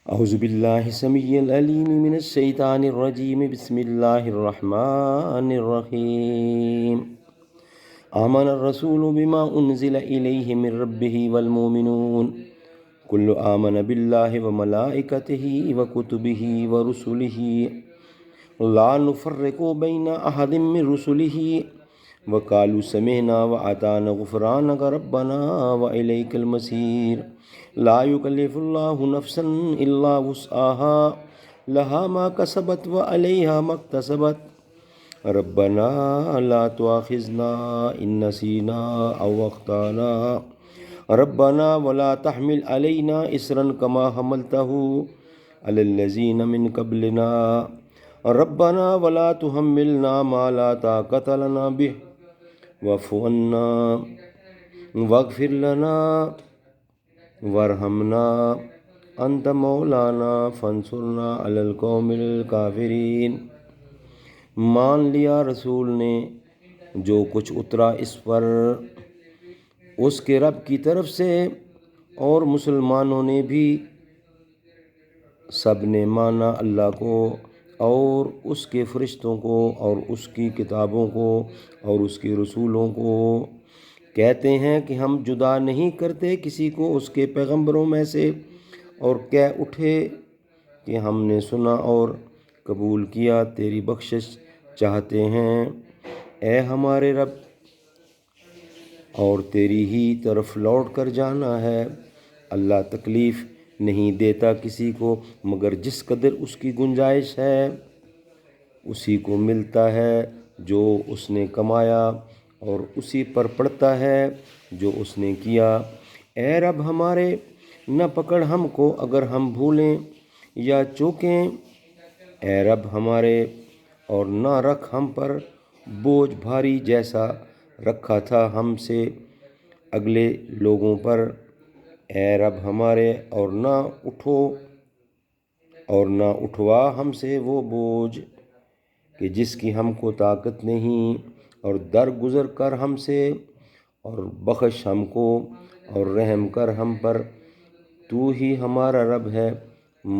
اعوذ باللہ السمیع العلیم من الشیطان الرجیم بسم اللہ الرحمن الرحیم آمن الرسول بما انزل الیہ من ربہ والمؤمنون کل آمن باللہ وملائکتہ وکتبہ ورسلہ لا نفرق بین احد من رسلہ وقالوا سمعنا وأطعنا غفرانك ربنا وإليك المصير لا يكلف الله نفسا إلا وسعها لها ما كسبت وعليها ما اكتسبت ربنا لا تؤاخذنا إن نسينا أو أخطأنا ربنا ولا تحمل علينا إصرا كما حملته على الذين من قبلنا ربنا ولا تحملنا ما لا طاقة لنا به واعف عنا واغفر لنا وارحمنا انت مولانا فانصرنا علی القوم الکافرین۔ مان لیا رسول نے جو کچھ اترا اس پر اس کے رب کی طرف سے، اور مسلمانوں نے بھی سب نے مانا اللہ کو اور اس کے فرشتوں کو اور اس کی کتابوں کو اور اس کے رسولوں کو۔ کہتے ہیں کہ ہم جدا نہیں کرتے کسی کو اس کے پیغمبروں میں سے، اور کہہ اٹھے کہ ہم نے سنا اور قبول کیا، تیری بخشش چاہتے ہیں اے ہمارے رب، اور تیری ہی طرف لوٹ کر جانا ہے۔ اللہ تکلیف نہیں دیتا کسی کو مگر جس قدر اس کی گنجائش ہے، اسی کو ملتا ہے جو اس نے کمایا، اور اسی پر پڑتا ہے جو اس نے کیا۔ اے رب ہمارے، نہ پکڑ ہم کو اگر ہم بھولیں یا چوکیں، اے رب ہمارے، اور نہ رکھ ہم پر بوجھ بھاری جیسا رکھا تھا ہم سے اگلے لوگوں پر۔ اے رب ہمارے، اور نہ اٹھوا ہم سے وہ بوجھ کہ جس کی ہم کو طاقت نہیں، اور درگزر کر ہم سے، اور بخش ہم کو اور رحم کر ہم پر، تو ہی ہمارا رب ہے،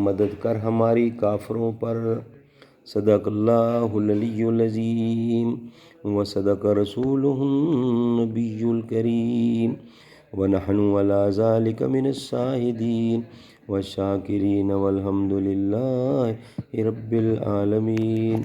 مدد کر ہماری کافروں پر۔ صدق اللہ العلی العظیم وصدق رسولہ النبی الکریم ونحن علی ذلک من الشاہدین والشاکرین والحمد للہ رب العالمین۔